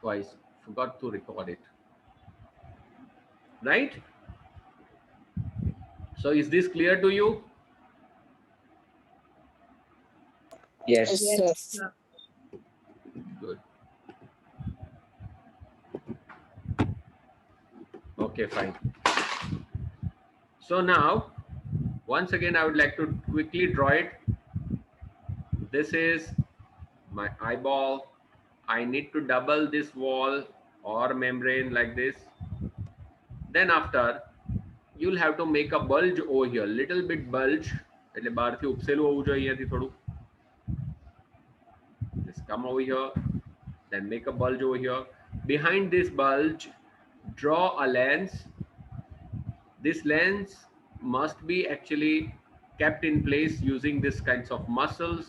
twice, forgot to record it, right? So is this clear to you? Yes. Yes. Good. Okay, fine. So now, once again, I would like to quickly draw it. This is my eyeball. I need to double this wall or membrane like this. Then after, you'll have to make a bulge over here, little bit bulge. એટલે બહારથી ઉપસેલું હોવું જોઈએ અહીંયાથી થોડું. Just come over here, then make a bulge over here. Behind this bulge, draw a lens. This lens must be actually kept in place using this kinds of muscles.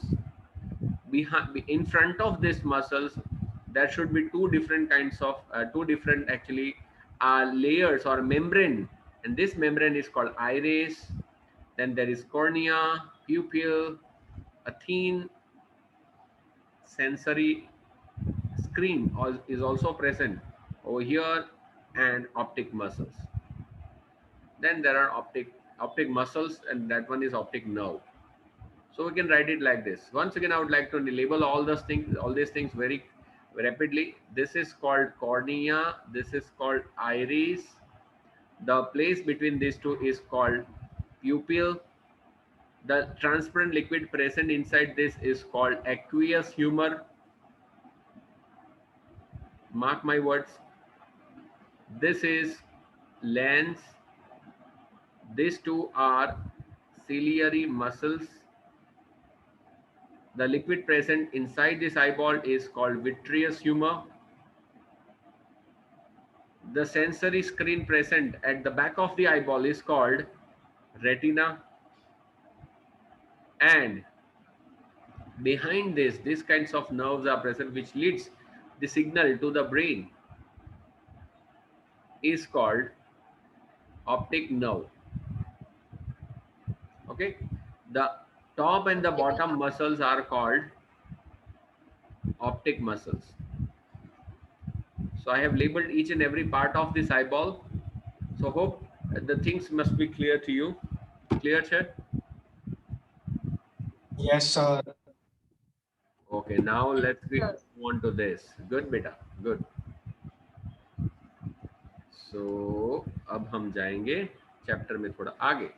In front of this muscles, there should be two different kinds of two different actually layers or membrane, and this membrane is called iris. Then there is cornea, pupil, a thin sensory screen is also present over here, and optic muscles. Then there are optic muscles, and that one is optic nerve. So we can write it like this. Once again, I would like to label all these things very rapidly. This is called cornea. This is called iris. The place between these two is called pupil. The transparent liquid present inside this is called aqueous humor. Mark my words. This is lens. These two are ciliary muscles. The liquid present inside this eyeball is called vitreous humor. The sensory screen present at the back of the eyeball is called retina. And behind this, these kinds of nerves are present which leads the signal to the brain is called optic nerve. Okay, the top and the bottom muscles are called optic muscles. So I have labeled each and every part of this eyeball. So hope the things must be clear to you. Clear, Chet? Yes, sir. Okay, now let's go on to this. Good, beta. Good. So अब हम जाएंगे chapter में थोड़ा आगे.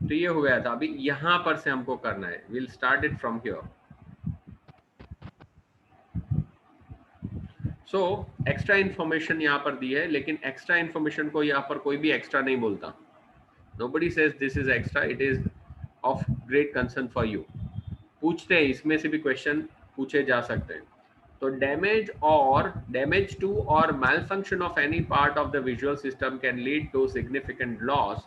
तो ये हो गया था. अभी यहां पर से हमको करना है. We'll start it from here. So extra information यहाँ पर दी है, लेकिन एक्स्ट्रा इंफॉर्मेशन को यहाँ पर कोई भी एक्स्ट्रा नहीं बोलता. Nobody says this is extra. It is of great concern for you. पूछते हैं, इसमें से भी क्वेश्चन पूछे जा सकते हैं. तो damage to or malfunction of any part of the visual system can lead to significant loss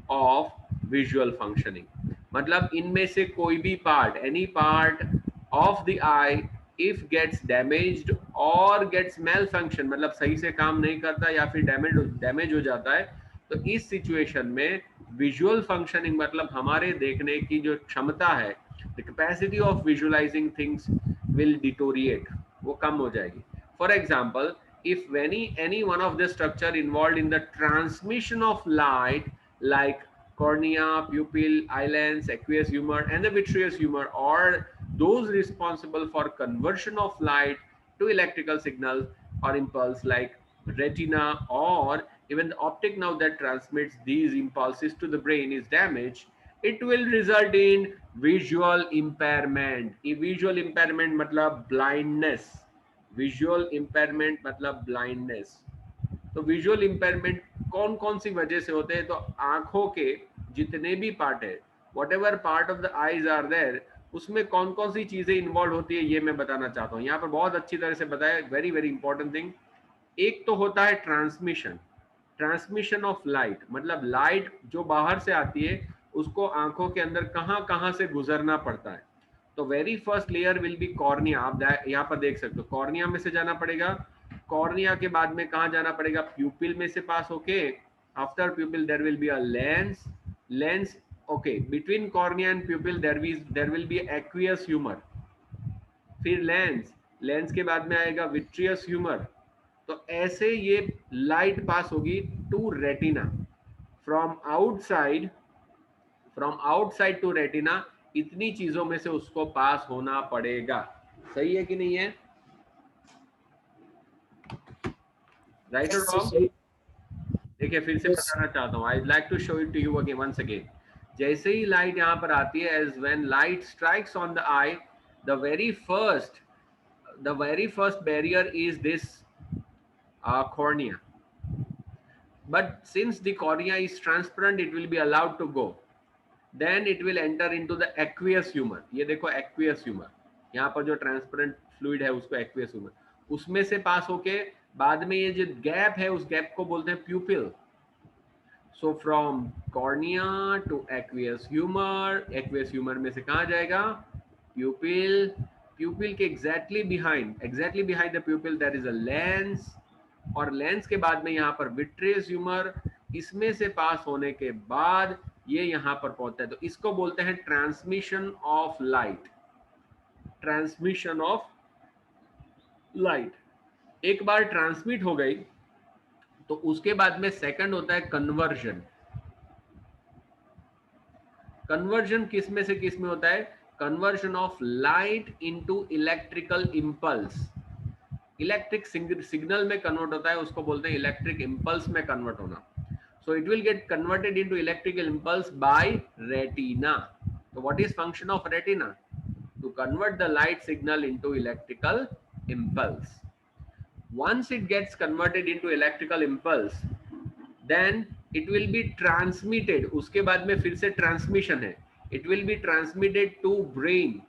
of visual functioning. मतलब इनमें से कोई भी part, any part of the eye if gets damaged or gets malfunction, मतलब सही से काम नहीं करता या फिर डैमेज हो जाता है, तो इस सिचुएशन में विजुअल फंक्शनिंग मतलब हमारे देखने की जो क्षमता है, the capacity of visualizing things will deteriorate, वो कम हो जाएगी. For example, if any one of the structure involved in the transmission of light like cornea, pupil, eye lens, aqueous humor and the vitreous humor, or those responsible for conversion of light to electrical signals or impulse like retina, or even the optic nerve that transmits these impulses to the brain is damaged, it will result in visual impairment. ये visual impairment मतलब blindness. Visual impairment मतलब blindness. तो visual impairment कौन कौन सी वजह से होते हैं? तो आंखों के जितने भी पार्ट है, whatever part of the eyes are there, उसमें कौन कौन सी चीजें इन्वॉल्व होती है, ये मैं बताना चाहता हूँ. यहाँ पर बहुत अच्छी तरह से बताया. Very very important thing. एक तो होता है ट्रांसमिशन ऑफ लाइट, मतलब लाइट जो बाहर से आती है उसको आंखों के अंदर कहाँ कहाँ से गुजरना पड़ता है. तो very first layer will be cornea. आप यहाँ पर देख सकते हो, कॉर्निया में से जाना पड़ेगा. कॉर्निया के बाद में कहाँ जाना पड़ेगा? प्यूपिल में से पास होके after pupil there will be a lens. Lens okay, between cornea and pupil there will be aqueous humour, फिर लेंस के बाद में आएगा विट्रियस ह्यूमर। तो ऐसे ये लाइट पास होगी to retina, from outside to retina, इतनी चीजों में से उसको पास होना पड़ेगा। सही है कि नहीं है? राइट और रॉन्ग? देखिए फिर से बताना चाहता हूँ, I like to show it to you again once again. जैसे ही लाइट यहाँ पर आती है, as when light strikes on the eye, the very first barrier is this cornea. But since the cornea is transparent, it will be allowed to go. Then it will enter into the aqueous humor. ये देखो aqueous humor, यहाँ पर जो transparent fluid है उसको aqueous humor, उसमें से pass होके बाद में ये जो गैप है उस गैप को बोलते हैं pupil. So from cornea to aqueous humour में से कहाँ जाएगा? प्यूपिल। प्यूपिल के exactly behind the pupil there is a lens, और लेंस के बाद में यहाँ पर विट्रियस ह्यूमर, इसमें से पास होने के बाद ये यहाँ पर पहुंचता है। तो इसको बोलते हैं transmission of light. Transmission of light एक बार ट्रांसमिट हो गई तो उसके बाद में सेकंड होता है कन्वर्जन। कन्वर्जन किस में से किस में होता है? Conversion of light into electrical impulse. Electric signal में कन्वर्ट होता है, उसको बोलते हैं इलेक्ट्रिक इंपल्स में कन्वर्ट होना। So it will get converted into electrical impulse by retina. तो what is function of retina? To convert the light signal into electrical impulse. Once it gets converted into electrical impulse, then it will be transmitted. उसके बाद में फिर से transmission है, it will be transmitted to brain.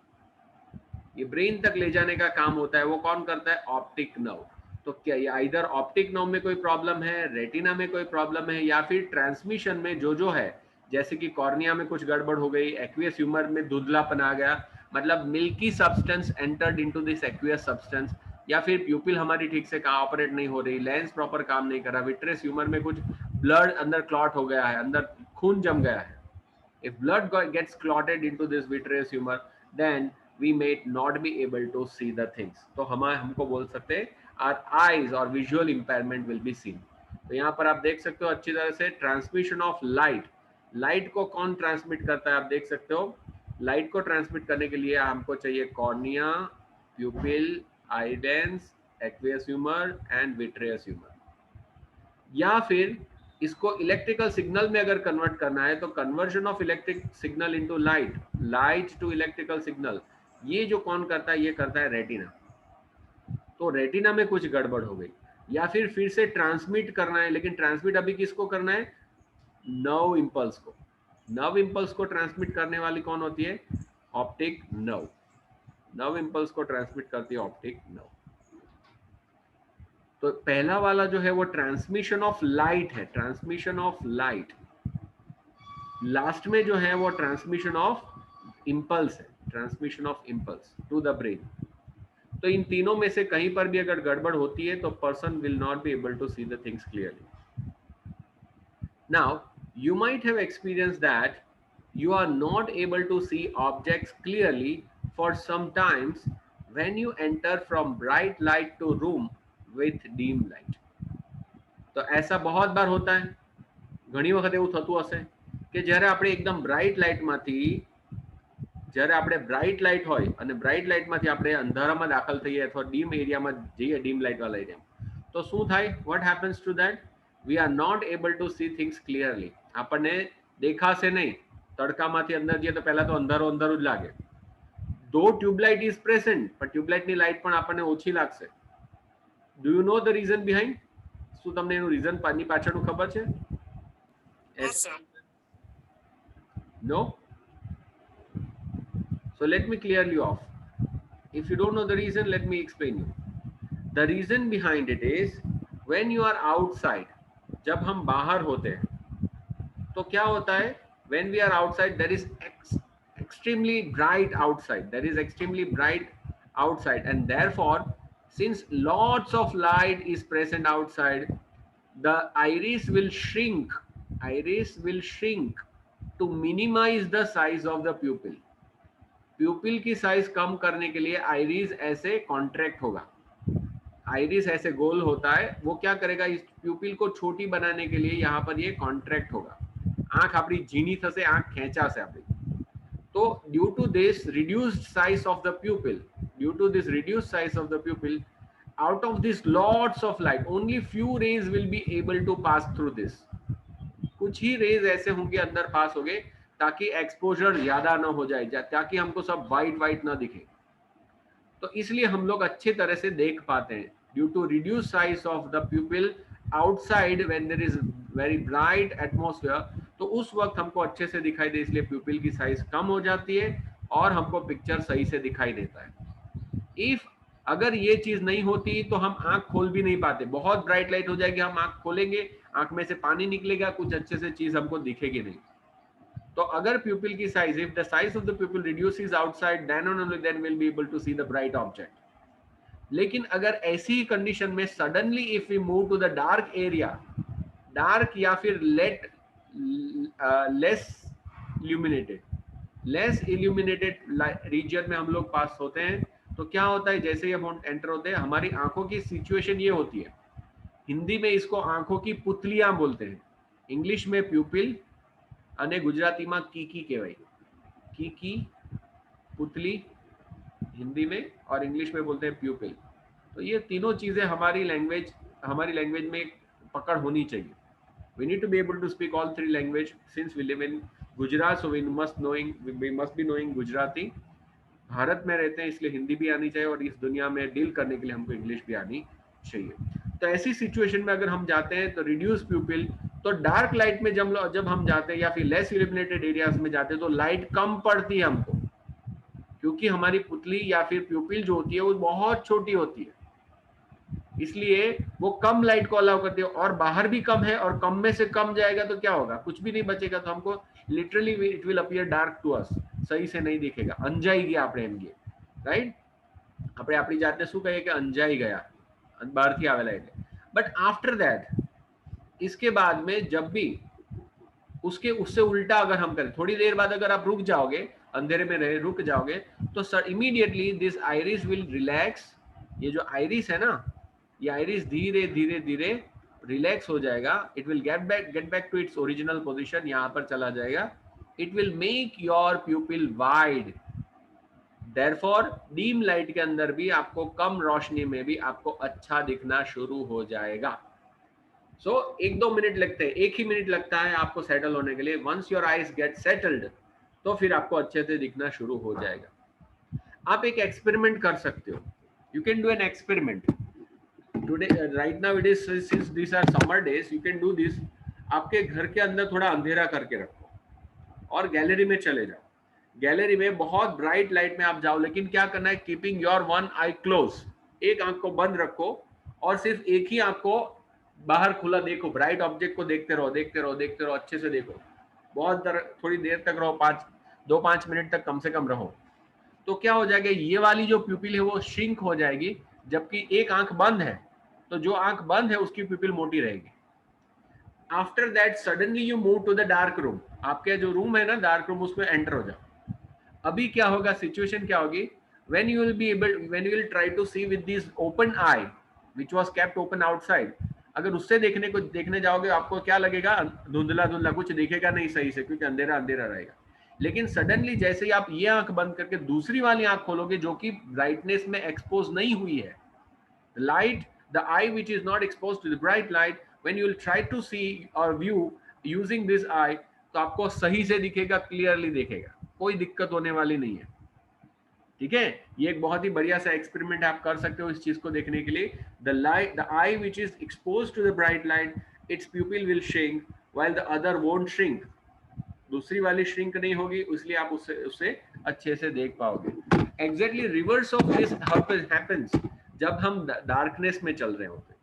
ये brain तक ले जाने का काम होता है, वो कौन करता है? Optic nerve. तो क्या ये इधर ऑप्टिक नर्व में कोई प्रॉब्लम है, रेटिना में कोई प्रॉब्लम है, या फिर ट्रांसमिशन में जो है, जैसे कि कॉर्निया में कुछ गड़बड़ हो गई, एक्वियस ह्यूमर में धुंधलापन आ गया, मतलब milky substance entered into this aqueous substance, या फिर प्यूपिल हमारी ठीक से ऑपरेट नहीं हो रही, लेंस प्रॉपर काम नहीं कर रहा, विट्रियस ह्यूमर में कुछ ब्लड अंदर क्लॉट हो गया है, अंदर खून जम गया है। If blood gets clotted into this vitreous humor, then we may not be able to see the things. तो हमको बोल सकते हैं our eyes or visual impairment will be seen. तो यहाँ पर आप देख सकते हो अच्छी तरह से ट्रांसमिशन ऑफ लाइट। लाइट को कौन ट्रांसमिट करता है? आप देख सकते हो लाइट को ट्रांसमिट करने के लिए हमको चाहिए cornea, प्यूपिल, eye lens, aqueous humour and vitreous humour. या फिर इसको इलेक्ट्रिकल सिग्नल में अगर कन्वर्ट करना है तो conversion of electric signal into light to electrical signal, ये जो कौन करता है? ये करता है रेटिना। तो रेटिना में कुछ गड़बड़ हो गई, या फिर से ट्रांसमिट करना है, लेकिन ट्रांसमिट अभी किसको करना है? नर्व इंपल्स को। नर्व इंपल्स को ट्रांसमिट करने वाली कौन होती है? Optic nerve. नर्व इंपल्स को ट्रांसमिट करती है ऑप्टिक नर्व। तो पहला वाला जो है वो ट्रांसमिशन ऑफ लाइट है, ट्रांसमिशन ऑफ लाइट। लास्ट में जो है वो ट्रांसमिशन ऑफ इंपल्स है, transmission of impulse to the brain. तो इन तीनों में से कहीं पर भी अगर गड़बड़ होती है तो person will not be able to see the things clearly. Now you might have experienced that you are not able to see objects clearly for some times when you enter from bright light to room with dim light. તો ऐसा बहुत बार होता है, ઘણી વખત એવું થતું હશે કે જ્યારે આપણે એકદમ બ્રાઇટ લાઇટમાંથી, જ્યારે આપણે બ્રાઇટ લાઇટ હોય અને બ્રાઇટ લાઇટમાંથી આપણે અંધારામાં દાખલ થઈએ અથવા ડીમ એરિયામાં જઈએ, ડીમ લાઇટવાળા એરિયામાં, તો શું થાય? What happens to that? We are not able to see things clearly. આપણને દેખાશે નહીં, તડકામાંથી અંદર જઈએ તો પહેલા તો અંધારો અંધારું જ લાગે. ધો ટ્યુબલાઇટ ઇઝ પ્રેઝન્ટ, પણ ટ્યુબલાઇટની લાઇટ પણ આપણને ઓછી લાગશે. Do you know the reason behind? શું તમને એનું રીઝન પાછળનું ખબર છે? No? So let me clear you off. If you don't know the reason, let me explain you. The reason behind it is when you are outside, जब हम बाहर होते हैं तो क्या होता है? When we are outside, there is extremely bright outside. There is extremely bright outside, and therefore, since lots of light is present outside, the iris will shrink. Iris will shrink to minimise the size of the pupil. Pupil की size कम करने के लिए iris ऐसे contract होगा, iris ऐसे गोल होता है, वो क्या करेगा, इस प्यूपिल को छोटी बनाने के लिए यहाँ पर ये कॉन्ट्रैक्ट होगा। आंख अपनी झीनी थसे, आंख खेचा से अपनी। तो due to this reduced size of the pupil, due to this reduced size of the pupil, out of this lots of light only few rays will be able to pass through this। कुछ ही raise ऐसे होंगे अंदर पास होंगे ताकि exposure ज्यादा ना हो जाए, ताकि हमको सब वाइट वाइट ना दिखे। तो इसलिए हम लोग अच्छे तरह से देख पाते हैं। Due to reduce size of the pupil outside when there is very bright atmosphere, तो उस वक्त हमको अच्छे से दिखाई दे, इसलिए प्यूपिल की साइज कम हो जाती है और हमको पिक्चर सही से दिखाई देता है। इफ अगर ये चीज नहीं होती तो हम आंख खोल भी नहीं पाते, बहुत ब्राइट लाइट हो जाएगी, हम आंख खोलेंगे, आंख में से पानी निकलेगा, कुछ अच्छे से चीज हमको दिखेगी नहीं। तो अगर प्यूपिल की size, if the size of the pupil reduces outside, then only then will be able to see the bright object. लेकिन अगर ऐसी ही कंडीशन में suddenly if we move to the dark area, dark या फिर less illuminated reason में हम लोग पास होते हैं, तो क्या होता है, जैसे ही हम एंटर होते हैं, हमारी आंखों की सिचुएशन ये होती है, हिंदी में इसको आंखों की पुतलियां बोलते हैं, इंग्लिश में प्यूपिल અને ગુજરાતીમાં कीकी કહેવાય, कीकी पुतली हिंदी में, और इंग्लिश में बोलते हैं प्यूपिल। तो ये तीनों चीजें हमारी लैंग्वेज में पकड़ होनी चाहिए। we need to be able to speak all three language since we live in Gujarat, so we must be knowing Gujarati। Bharat में रहते हैं इसलिए हिंदी भी आनी चाहिए, और इस दुनिया में डील करने के लिए हमको इंग्लिश भी आनी चाहिए। तो ऐसी सिचुएशन में अगर हम जाते हैं तो रिड्यूस प्यूपिल, तो डार्क लाइट में जब हम जाते हैं या फिर लेस इल्यूमिनेटेड एरियाज में जाते हैं तो लाइट कम पड़ती है हमको, क्योंकि हमारी पुतली या फिर प्यूपिल जो होती है वो बहुत छोटी होती है, इसलिए वो कम लाइट को अलाउ करती है, और बाहर भी कम है, और कम में से कम जाएगा तो क्या होगा, कुछ भी नहीं बचेगा, तो हमको literally it will appear dark to us, सही से नहीं दिखेगा, अंजाई गया આપણે એમ કે, રાઈટ, આપણે આપણી જાતને શું કહીએ કે અંજાઈ ગયા, બહારથી આવેલા એટલે। બટ आफ्टर दैट, इसके बाद में जब भी उससे उल्टा अगर हम करें, थोड़ी देर बाद अगर आप रुक जाओगे, अंधेरे में रहे रुक जाओगे, तो sir immediately this iris will relax. ये जो आइरिस है ना, ये आइरिस धीरे धीरे धीरे रिलैक्स हो जाएगा, it will get back to its original position, यहाँ पर चला जाएगा। It will make your pupil wide, therefore dim light के अंदर भी आपको, कम रोशनी में भी आपको अच्छा दिखना शुरू हो जाएगा। सो 1-2 मिनट लगते हैं, 1 ही मिनट लगता है आपको सेटल होने के लिए। Once your eyes get settled, तो फिर आपको अच्छे से दिखना शुरू हो जाएगा। आप एक एक्सपेरिमेंट कर सकते हो, you can do an experiment today, right now it is, since this are summer days, you can do this. आपके घर के अंदर थोड़ा अंधेरा करके रखो और गैलरी में चले जाओ, गैलरी में बहुत ब्राइट लाइट में आप जाओ, लेकिन क्या करना है, keeping your one I close, एक आंख को बंद रखो और सिर्फ एक ही आंख को बाहर खुला देखो, ब्राइट ऑब्जेक्ट को देखते रहो, देखते रहो, देखते रहो, अच्छे से देखो, बहुत थोड़ी देर तक रहो, 2-5 मिनट तक कम से कम रहो। तो क्या हो जाएगा, ये वाली जो प्यूपिल है वो श्रिंक हो जाएगी, जबकि एक आंख बंद है, तो जो आंख बंद है उसकी प्यूपिल मोटी रहेगी। After that suddenly you move to the dark room, आपके जो रूम है ना डार्क रूम, उसमें एंटर हो जाओ। अभी क्या होगा, सिचुएशन क्या होगी, when you will try to see with this open eye which was kept open outside, अगर उससे देखने जाओगे, आपको क्या लगेगा, धुंधला धुंधला, कुछ दिखेगा नहीं सही से, क्योंकि अंधेरा अंधेरा रहेगा। लेकिन सडनली जैसे ही आप ये आंख बंद करके दूसरी वाली आंख खोलोगे, जो कि ब्राइटनेस में एक्सपोज नहीं हुई है, light, the eye which is not expose to the bright light, when you will try to see और व्यू यूजिंग दिस आई, तो आपको सही से दिखेगा, क्लियरली दिखेगा, कोई दिक्कत होने वाली नहीं है। ठीक है, ये एक बहुत ही बढ़िया सा एक्सपेरिमेंट आप कर सकते हो इस चीज को देखने के लिए। The eye which is expose to the bright light, its pupil will shrink while the other won't shrink, दूसरी वाली श्रिंक नहीं होगी, इसलिए आप उससे अच्छे से देख पाओगे। Exactly reverse of this happens जब हम डार्कनेस में चल रहे होते,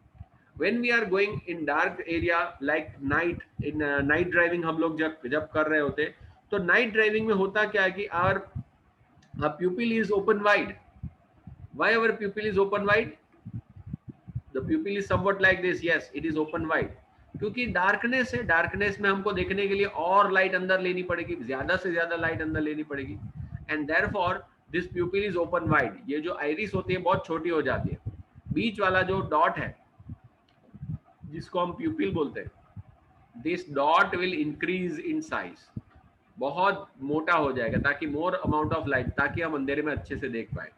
when we are going in dark area like night, in night driving हम लोग जब कर रहे होते, तो नाइट ड्राइविंग में होता क्या है कि our pupil is open wide. Why our pupil is open wide? The pupil is somewhat like this. Yes, it is open wide. क्योंकि डार्कनेस है, डार्कनेस में हमको देखने के लिए और लाइट अंदर लेनी पड़ेगी, ज्यादा से ज्यादा लाइट अंदर लेनी पड़ेगी, and therefore this प्यूपिल is open wide. ये जो आइरिस होती है बहुत छोटी हो जाती है, बीच वाला जो डॉट है जिसको हम प्यूपिल बोलते हैं, this dot will increase in size, बहुत मोटा हो जाएगा ताकि मोर अमाउंट ऑफ लाइट, ताकि हम अंधेरे में अच्छे से देख पाए।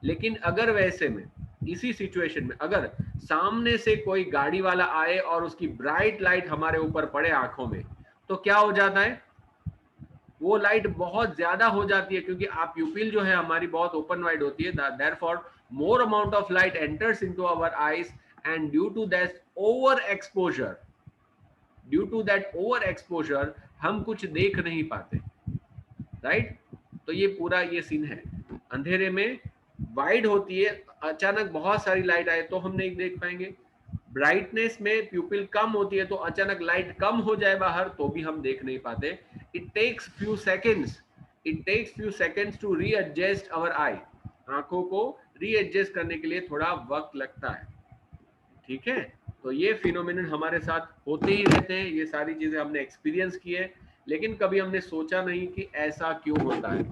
लेकिन अगर वैसे में इसी सिचुएशन में अगर सामने से कोई गाड़ी वाला आए और उसकी ब्राइट लाइट हमारे ऊपर पड़े आंखों में, तो क्या हो जाता है, वो लाइट बहुत ज्यादा हो जाती है, क्योंकि आप प्यूपिल जो है हमारी बहुत ओपन वाइड होती है, therefore more amount of light enters into our eyes, and due to that over exposure, due to that over exposure हम कुछ देख नहीं पाते, राइट। तो ये पूरा ये सीन है, अंधेरे में वाइड होती है, अचानक बहुत सारी लाइट आए तो हम नहीं देख पाएंगे, ब्राइटनेस में प्यूपिल कम होती है तो अचानक लाइट कम हो जाए बाहर तो भी हम देख नहीं पाते। It takes few seconds to readjust our eye, आंखों को रीएडजस्ट करने के लिए थोड़ा वक्त लगता है, ठीक है। तो ये फिनोमिनन हमारे साथ होते ही रहते हैं, ये सारी चीजें हमने एक्सपीरियंस की है, लेकिन कभी हमने सोचा नहीं कि ऐसा क्यों होता है।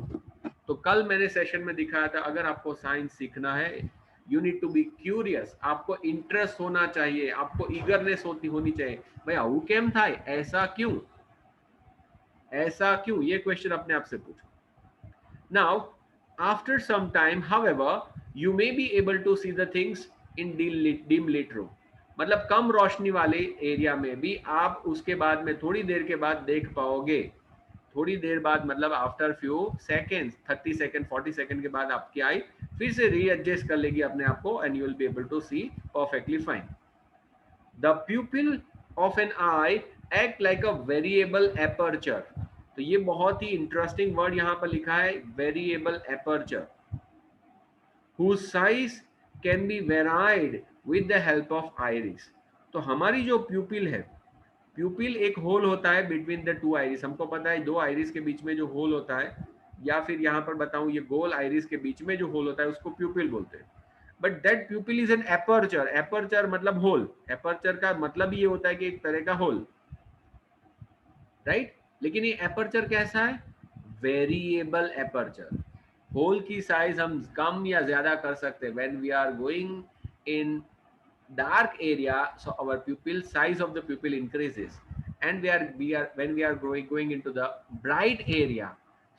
तो कल मैंने सेशन में दिखाया था, अगर आपको साइंस सीखना है, you need to be curious, आपको इंटरेस्ट होना चाहिए, आपको ईगरनेस होनी चाहिए, भाई हाउ केम था, ऐसा क्यों, ये क्वेश्चन अपने आप से पूछो। Now after some time however you may be able to see the things in dim lit room, मतलब कम रोशनी वाले एरिया में भी आप उसके बाद में थोड़ी देर के बाद देख पाओगे, थोड़ी देर बाद मतलब after few seconds, 30 second 40 second के बाद आपकी आई फिर से रीएडजस्ट कर लेगी अपने आप को, and you will be able to see perfectly fine. The pupil of an eye act like a variable aperture, तो ये बहुत ही इंटरेस्टिंग वर्ड यहाँ पर लिखा है, variable aperture, whose size can be varied with the help of iris। तो हमारी जो प्यूपिल है, प्यूपिल एक होल होता है बिटवीन द टू आइरिस, हमको पता है दो आइरिस के बीच में जो होल होता है, या फिर यहाँ पर बताऊं ये गोल आइरिस के बीच में जो होल होता है उसको प्यूपिल बोलते हैं। But that प्यूपिल is an aperture, aperture मतलब होल, एपर्चर का मतलब ये होता है कि एक तरह का होल, राइट। लेकिन ये एपर्चर कैसा है, वेरिएबल एपर्चर, होल की साइज हम कम या ज्यादा कर सकते हैं। When we are going in dark area, so our pupil size of the pupil increases, and when we are going into the bright area,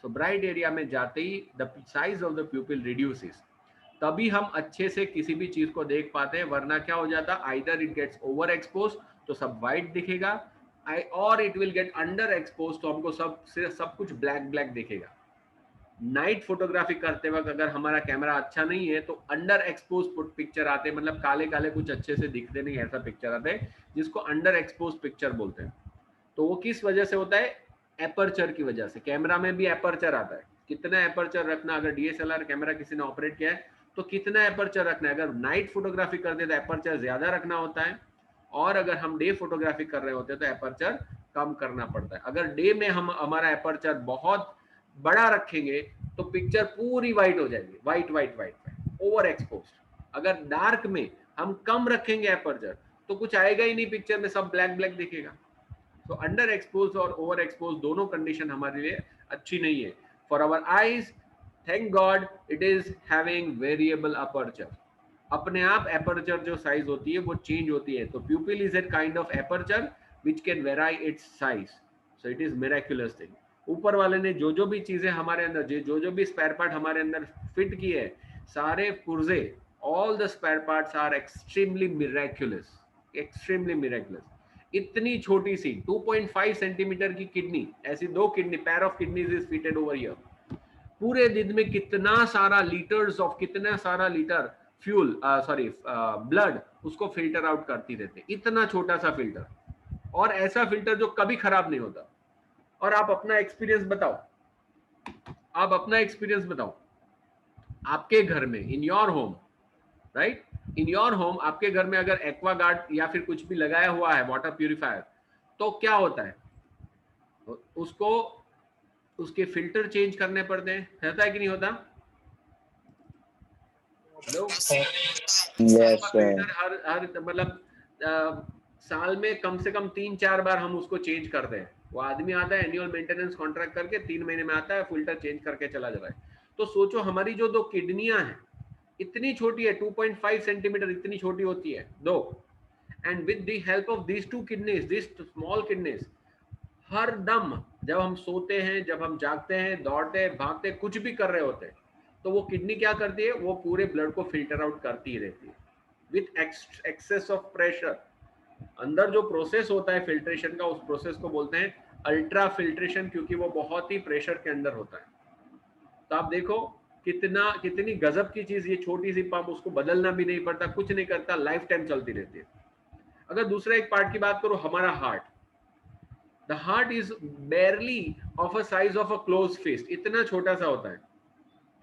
so bright area में जाते ही the size of the pupil reduces, तभी हम अच्छे से किसी भी चीज को देख पाते हैं, वरना क्या हो जाता, either it gets overexposed तो सब white दिखेगा, और it will get underexposed तो हमको सब कुछ ब्लैक दिखेगा। नाइट फोटोग्राफी करते वक्त अगर हमारा कैमरा अच्छा नहीं है तो अंडर एक्सपोज पिक्चर आते हैं, मतलब काले काले कुछ अच्छे से दिखते नहीं, ऐसा पिक्चर आते हैं जिसको अंडर एक्सपोज पिक्चर बोलते हैं। तो वो किस वजह से होता है, एपर्चर की वजह से। कैमरा में भी एपर्चर आता है, कितना एपर्चर रखना, अगर डीएसएलआर कैमरा किसी ने ऑपरेट किया है तो कितना एपर्चर रखना है, अगर नाइट फोटोग्राफी करते तो एपर्चर ज्यादा रखना होता है, और अगर हम डे फोटोग्राफी कर रहे होते तो एपर्चर कम करना पड़ता है। अगर डे में हम हमारा एपर्चर बहुत बड़ा रखेंगे तो पिक्चर पूरी व्हाइट हो जाएगी, व्हाइट ओवर एक्सपोज्ड। अगर डार्क में हम कम रखेंगे एपर्चर तो कुछ आएगा ही नहीं पिक्चर में, सब ब्लैक दिखेगा। तो अंडर एक्सपोज और ओवर एक्सपोज दोनों कंडीशन हमारे लिए अच्छी नहीं है। For our eyes thank God it is having variable aperture, अपने आप एपर्चर जो साइज होती है वो चेंज होती है। तो प्यूपिल is a kind of aperture which can वेराई it's size, so it is miraculous thing. ऊपर वाले ने जो भी चीजें हमारे अंदर, जो भी स्पेयर पार्ट हमारे अंदर फिट किए है, सारे पुर्जे, all the spare parts are extremely miraculous, इतनी छोटी सी 2.5 सेंटीमीटर की किडनी, ऐसी 2 kidney, pair of kidneys is fitted over here, पूरे दिन में कितना सारा लीटर फ्यूल ब्लड उसको फिल्टर आउट करती रहती, इतना छोटा सा फिल्टर, और ऐसा फिल्टर जो कभी खराब नहीं होता। और आप अपना एक्सपीरियंस बताओ, आपके घर में, in your home, right, in your home आपके घर में अगर एक्वागार्ड या फिर कुछ भी लगाया हुआ है, वाटर प्यूरिफायर, तो क्या होता है, उसको उसके फिल्टर चेंज करने पड़ते हैं, होता है कि नहीं होता? हेलो, Yes, फिल्टर हर मतलब साल में कम से कम 3-4 बार हम उसको चेंज करते हैं। वो आदमी आता है एनुअल मेंटेनेंस कॉन्ट्रैक्ट करके 3 महीने में आता है, फिल्टर चेंज करके चला जाता है। तो सोचो हमारी जो 2 किडनियां हैं इतनी छोटी है, 2.5 सेंटीमीटर इतनी छोटी होती है दो, and with the help of these 2 kidneys, this small kidneys, हर दम जब हम सोते हैं, जब हम जागते हैं, दौड़ते हैं, भागते हैं, कुछ भी कर रहे होते हैं, तो वो किडनी क्या करती है, वो पूरे ब्लड को फिल्टर आउट करती ही रहती है विथ एक्सेस ऑफ प्रेशर। अंदर जो प्रोसेस होता है फिल्ट्रेशन का, उस प्रोसेस को बोलते हैं अल्ट्रा फिल्ट्रेशन, क्योंकि वो बहुत ही प्रेशर के अंदर होता है। तो आप देखो कितनी गजब की चीज, ये छोटी सी पंप, उसको बदलना भी नहीं पड़ता, कुछ नहीं करता, लाइफ टाइम चलती रहती है। अगर दूसरा एक पार्ट की बात करो, हमारा heart, the heart is barely of a size of a close fist, इतना छोटा सा होता है,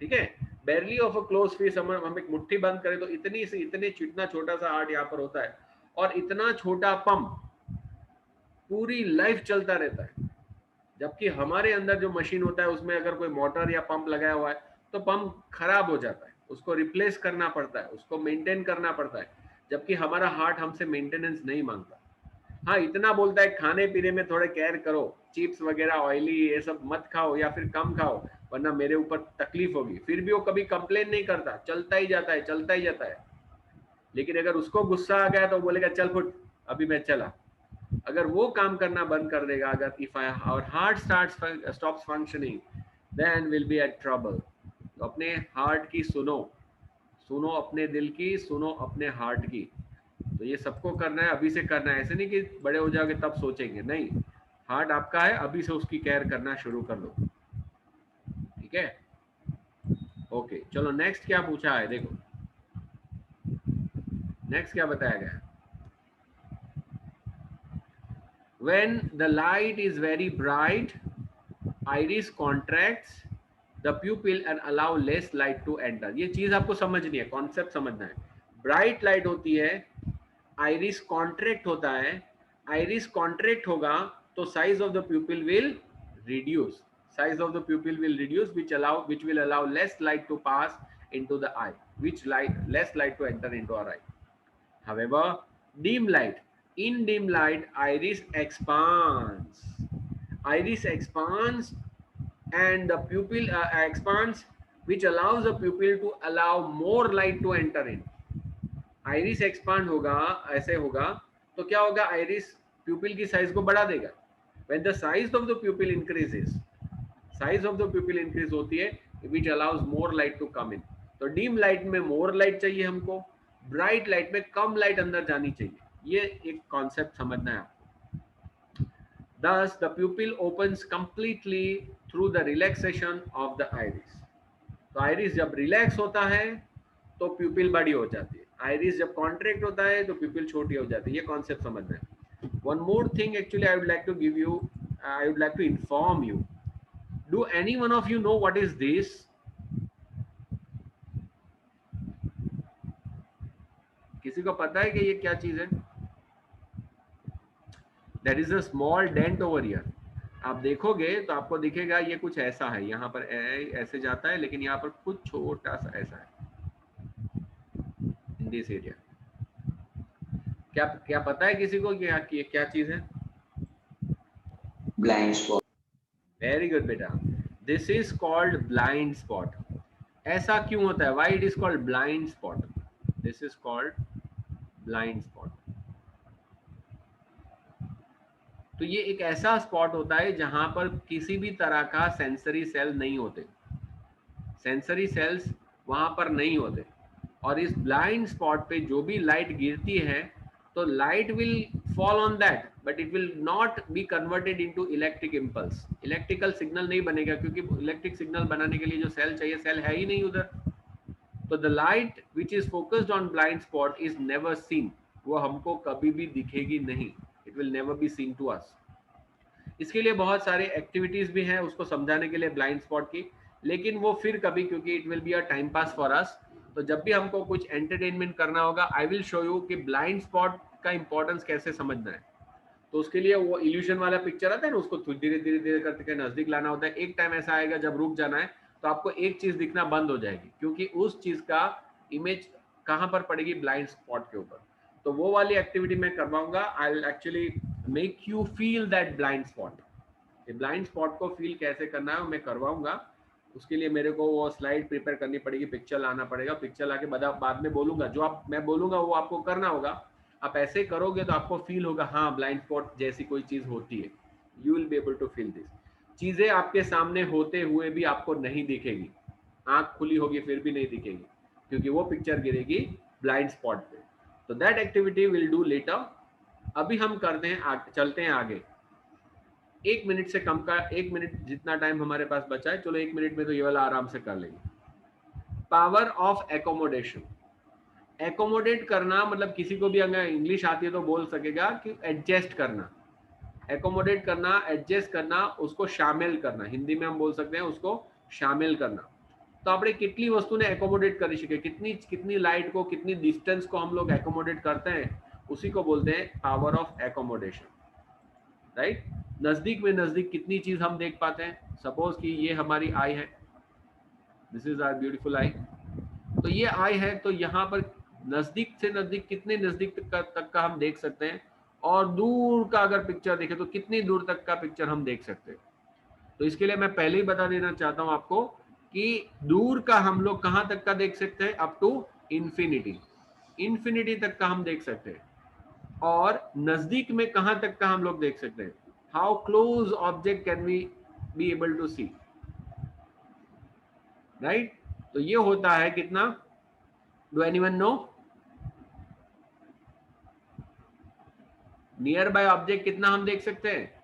ठीक है, barely of a close fist. हम एक मुट्ठी बंद करें तो इतना छोटा सा हार्ट यहाँ पर होता है, और इतना छोटा पंप पूरी लाइफ चलता रहता है। जबकि हमारे अंदर जो मशीन होता है उसमें अगर कोई मोटर या पंप लगाया हुआ है तो पंप खराब हो जाता है, उसको रिप्लेस करना पड़ता है, उसको मेंटेन करना पड़ता है, जबकि हमारा हार्ट हमसे मेंटेनेंस नहीं मांगता। हाँ, इतना बोलता है खाने पीने में थोड़े केयर करो, चिप्स वगैरह ऑयली ये सब मत खाओ या फिर कम खाओ वरना मेरे ऊपर तकलीफ होगी, फिर भी वो कभी कंप्लेन नहीं करता, चलता ही जाता है, चलता ही जाता है। लेकिन अगर उसको गुस्सा आ गया तो बोलेगा चल फुट, अभी मैं चला। अगर वो काम करना बंद कर देगा, अगर if our heart stops functioning, then will be at trouble. तो अपने हार्ट की सुनो, सुनो अपने दिल की, सुनो अपने हार्ट की। तो ये सबको करना है, अभी से करना है, ऐसे नहीं कि बड़े हो जाओगे तब सोचेंगे, नहीं, हार्ट आपका है, अभी से उसकी केयर करना शुरू कर दो, ठीक है। ओके, चलो नेक्स्ट क्या पूछा है, देखो नेक्स्ट क्या बताया गया है। When the light is very bright, iris contracts the pupil and allow less light to enter। ये चीज आपको समझनी है, कॉन्सेप्ट समझना है। ब्राइट लाइट होती है, आइरिस कॉन्ट्रैक्ट होता है, आइरिस कॉन्ट्रैक्ट होगा तो size of the प्यूपिल will reduce, size of the प्यूपिल will reduce, which will allow less light to pass into the eye, less light to enter into our eye. However, dim light, in dim light, iris expands. Iris expands and the pupil expands, which allows the pupil to allow more light to enter in. Iris expand होगा, ऐसे होगा, तो क्या होगा, iris pupil की size को बढ़ा देगा। When the size of the pupil increases, size of the pupil increase होती है, which allows more light to come in. तो dim light में more light चाहिए हमको, ब्राइट लाइट में कम लाइट अंदर जानी चाहिए, ये एक कॉन्सेप्ट समझना है आपको। Thus the pupil opens completely through the relaxation of the iris. तो आइरिस जब रिलैक्स होता है तो प्यूपिल बड़ी हो जाती है, आइरिस जब कॉन्ट्रैक्ट होता है तो प्यूपिल छोटी हो जाती है, ये कॉन्सेप्ट समझना है। One more thing actually I would like to give you, I would like to inform you, do any one of you know what is this? किसी को पता है कि ये क्या चीज है? There is a small dent over here. आप देखोगे तो आपको दिखेगा ये कुछ ऐसा है, यहाँ पर ऐसे जाता है, लेकिन यहाँ पर कुछ छोटा सा ऐसा है in this area. क्या क्या पता है किसी को कि क्या चीज है? Blind spot. Very good बेटा, this is called blind spot. ऐसा क्यों होता है? Why it is called blind spot? This is called blind spot. तो ये एक ऐसा स्पॉट होता है जहां पर किसी भी तरह का सेंसरी सेल नहीं होते, सेंसरी सेल्स वहां पर नहीं होते, और इस ब्लाइंड स्पॉट पे जो भी लाइट गिरती है तो light will fall on that, but it will not be converted into electric impulse, electrical signal नहीं बनेगा, क्योंकि इलेक्ट्रिक सिग्नल बनाने के लिए जो सेल चाहिए, सेल है ही नहीं उधर। तो the light which is focused on blind spot is never seen, वो हमको कभी भी दिखेगी नहीं, it will never be seen to us. इसके लिए बहुत सारे एक्टिविटीज भी हैं उसको समझाने के लिए ब्लाइंड स्पॉट की, लेकिन वो फिर कभी, क्योंकि it will be a time pass for us. तो जब भी हमको कुछ एंटरटेनमेंट करना होगा, आई विल शो यू कि ब्लाइंड स्पॉट का इंपॉर्टेंस कैसे समझना है। तो उसके लिए वो इल्यूजन वाला पिक्चर आता है ना, उसको धीरे धीरे धीरे करके नजदीक लाना होता है। एक टाइम ऐसा आएगा जब रुक जाना है तो आपको एक चीज दिखना बंद हो जाएगी, क्योंकि उस चीज का इमेज कहां पर पड़ेगी? ब्लाइंड स्पॉट के ऊपर। तो वो वाली एक्टिविटी मैं करवाऊंगा. I will actually make you feel that blind spot. ये ब्लाइंड स्पॉट को फील कैसे करना है मैं करवाऊंगा. उसके लिए मेरे को वो स्लाइड प्रिपेयर करनी पड़ेगी, पिक्चर लाना पड़ेगा, पिक्चर लाके बाद में बोलूंगा. जो आप मैं बोलूंगा वो आपको करना होगा. आप ऐसे करोगे तो आपको फील होगा हाँ ब्लाइंड स्पॉट जैसी कोई चीज होती है. You will be able to feel this. चीजें आपके सामने होते हुए भी आपको नहीं दिखेगी, आंख खुली होगी फिर भी नहीं दिखेगी, क्योंकि वो पिक्चर गिरेगी ब्लाइंड स्पॉट पे. तो that activity will do later. अभी हम करते हैं चलते हैं आगे. 1 मिनट से कम का, 1 मिनट जितना टाइम हमारे पास बचा है, चलो 1 मिनट में तो ये वाला आराम से कर लेंगे. Power of accommodation. एकोमोडेट करना मतलब किसी को भी अगर इंग्लिश आती है तो बोल सकेगा कि एडजस्ट करना. एकोमोडेट करना, एडजस्ट करना, उसको शामिल करना. हिंदी में हम बोल सकते हैं उसको शामिल करना. तो આપણે કેટલી વસ્તુને એકોમોડેટ કરી શકીએ, कितनी कितनी लाइट को, कितनी डिस्टेंस को हम लोग एकोमोडेट करते हैं, उसी को बोलते हैं पावर ऑफ एकोमोडेशन. राइट. नजदीक में नजदीक कितनी चीज हम देख पाते हैं. सपोज कि ये हमारी आई है, this is our beautiful eye. तो ये आई है, तो यहाँ पर नजदीक से नजदीक कितने नजदीक तक का हम देख सकते हैं, और दूर का अगर पिक्चर देखें तो कितनी दूर तक का पिक्चर हम देख सकते हैं. तो इसके लिए मैं पहले ही बता देना चाहता हूं आपको कि दूर का हम लोग कहां तक का देख सकते हैं, अप टू इंफिनिटी. इंफिनिटी तक का हम देख सकते हैं. और नजदीक में कहां तक का हम लोग देख सकते हैं, how close object can we be able to see. Right. तो ये होता है कितना, do anyone know? Nearby object कितना हम देख सकते हैं?